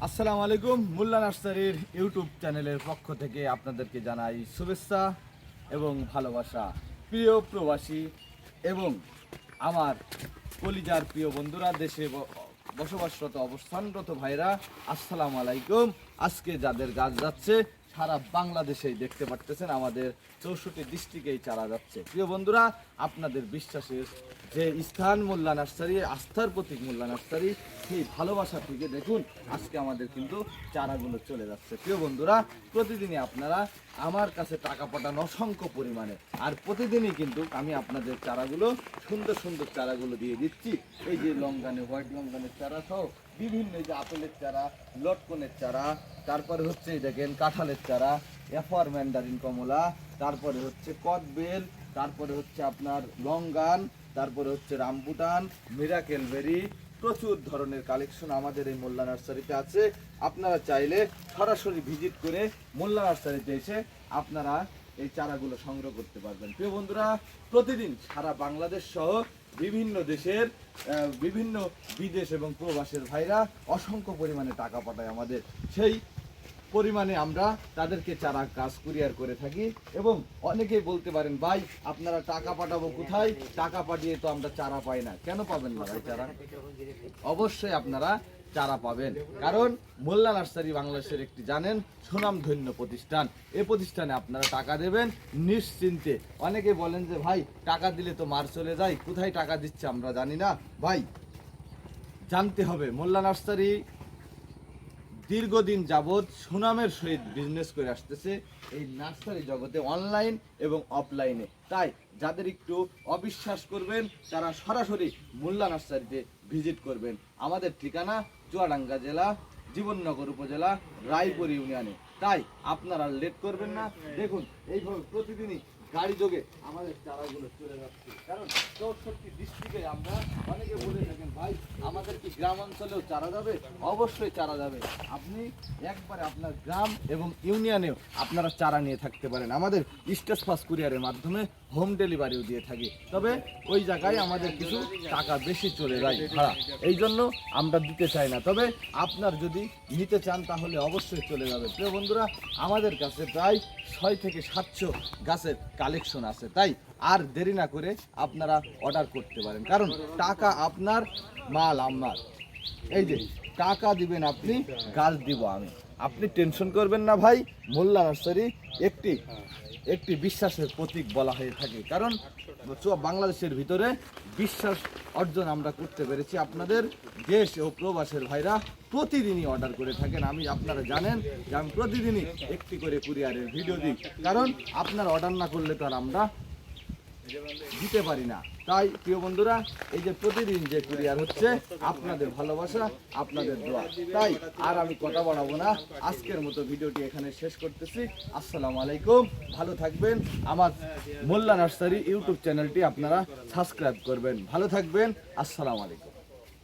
আসসালামু আলাইকুম। মোল্লা নার্সারির ইউটিউব চ্যানেলের পক্ষ থেকে আপনাদেরকে জানাই শুভেচ্ছা এবং ভালোবাসা। প্রিয় প্রবাসী এবং আমার কলিজার প্রিয় বন্ধুরা, দেশে বসবাসরত অবস্থানরত ভাইরা, আসসালামু আলাইকুম। আজকে যাদের গাছ যাচ্ছে সারা বাংলাদেশেই দেখতে পারতেছেন, আমাদের 64 ডিস্ট্রিক্টেই চারা যাচ্ছে। প্রিয় বন্ধুরা, আপনাদের বিশ্বাসের যে স্থান মোল্লা নার্সারি, আস্থার প্রতীক মোল্লা নার্সারি, সেই ভালোবাসা থেকে দেখুন আজকে আমাদের কিন্তু চারাগুলো চলে যাচ্ছে। প্রিয় বন্ধুরা, প্রতিদিনই আপনারা আমার কাছে টাকা পাঠান অসংখ্য পরিমাণে, আর প্রতিদিনই কিন্তু আমি আপনাদের চারাগুলো সুন্দর সুন্দর চারাগুলো দিয়ে দিচ্ছি। এই যে লঙ্গানে, হোয়াইট লঙ্গানের চারা সহ বিভিন্ন, এই যে আপেলের চারা, লটকনের চারা, তারপরে হচ্ছে দেখেন কাঁঠালের চারা, এফার ম্যান্ডারিন কমলা, তারপরে হচ্ছে কদবেল, তারপরে হচ্ছে আপনার লঙ্গান, তারপরে হচ্ছে রামবুটান, মিরাকেল বেরি, প্রচুর ধরনের কালেকশন আমাদের এই মোল্লা নার্সারিতে আছে। আপনারা চাইলে সরাসরি ভিজিট করে মোল্লা নার্সারিতে এসে আপনারা এই চারাগুলো সংগ্রহ করতে পারবেন। প্রিয় বন্ধুরা, প্রতিদিন সারা বাংলাদেশ সহ বিভিন্ন দেশের বিভিন্ন বিদেশ এবং প্রবাসের ভাইরা অসংখ্য পরিমাণে টাকা পাঠায় আমাদের, সেই পরিমাণে আমরা তাদেরকে চারা কাজ কুরিয়ার করে থাকি। এবং অনেকেই বলতে পারেন, ভাই আপনারা টাকা পাঠাবো কোথায়, টাকা পাঠিয়ে তো আমরা চারা পাই না। কেন পাবেন না ভাই চারা? অবশ্যই আপনারা চারা পাবেন, কারণ মোল্লা নার্সারি বাংলাদেশের একটি জানেন সুনামধন্য প্রতিষ্ঠান। এই প্রতিষ্ঠানে আপনারা টাকা দেবেন নিশ্চিন্তে। অনেকে বলেন যে ভাই টাকা দিলে তো মার চলে যায়, কোথায় টাকা দিচ্ছে আমরা জানি না। ভাই জানতে হবে, মোল্লা নার্সারি দীর্ঘদিন যাবৎ সুনামের সহিত বিজনেস করে আসতেছে এই নার্সারি জগতে, অনলাইন এবং অফলাইনে। তাই যাদের একটু অবিশ্বাস করবেন তারা সরাসরি মোল্লা নার্সারিতে ভিজিট করবেন। আমাদের ঠিকানা চুয়াডাঙ্গা জেলা, জীবননগর উপজেলা, রায়পুর ইউনিয়নে। তাই আপনারা লেট করবেন না। দেখুন এইভাবে প্রতিদিনই গাড়ি যোগে আমাদের চারাগুলো চলে যাচ্ছে, কারণ 64 ডিস্ট্রিক্টে আমরা অনেকে বলে থাকেন, ভাই আমাদের কি গ্রাম অঞ্চলেও চারা যাবে? অবশ্যই চারা যাবে। আপনি একবারে আপনার গ্রাম এবং ইউনিয়নেও আপনারা চারা নিয়ে থাকতে পারেন। আমাদের স্টেজ পাস কুরিয়ারের মাধ্যমে হোম ডেলিভারিও দিয়ে থাকি, তবে ওই জায়গায় আমাদের কিছু টাকা বেশি চলে যায় ভাড়া, এই জন্য আমরা দিতে চাই না। তবে আপনার যদি নিতে চান তাহলে অবশ্যই চলে যাবে। প্রিয় বন্ধুরা, আমাদের কাছে প্রায় 6 থেকে 700 গাছের কালেকশন আছে, তাই আর দেরি না করে আপনারা অর্ডার করতে পারেন, কারণ টাকা আপনার, মাল আমার। এই যে টাকা দিবেন আপনি, গাছ দিব আমি, আপনি টেনশন করবেন না ভাই। মোল্লা নার্সারি একটি বিশ্বাসের প্রতীক বলা হয়ে থাকে, কারণ বাংলাদেশের ভিতরে বিশ্বাস অর্জন আমরা করতে পেরেছি। আপনাদের দেশ ও প্রবাসের ভাইরা প্রতিদিনই অর্ডার করে থাকেন। আপনারা জানেন যে আমি প্রতিদিনই একটি করে কুরিয়ারের ভিডিও দিই, কারণ আপনারা অর্ডার না করলে তো আর আমরা দিতে পারি না। তাই প্রিয় বন্ধুরা, এই যে প্রতিদিন যে কুরিয়ার হচ্ছে আপনাদের ভালোবাসা, আপনাদের দোয়া। তাই আর আমি কথা বাড়াবো না, আজকের মতো ভিডিওটি এখানে শেষ করতেছি। আসসালামু আলাইকুম, ভালো থাকবেন। আমার মোল্লা নার্সারি ইউটিউব চ্যানেলটি আপনারা সাবস্ক্রাইব করবেন। ভালো থাকবেন, আসসালামু আলাইকুম।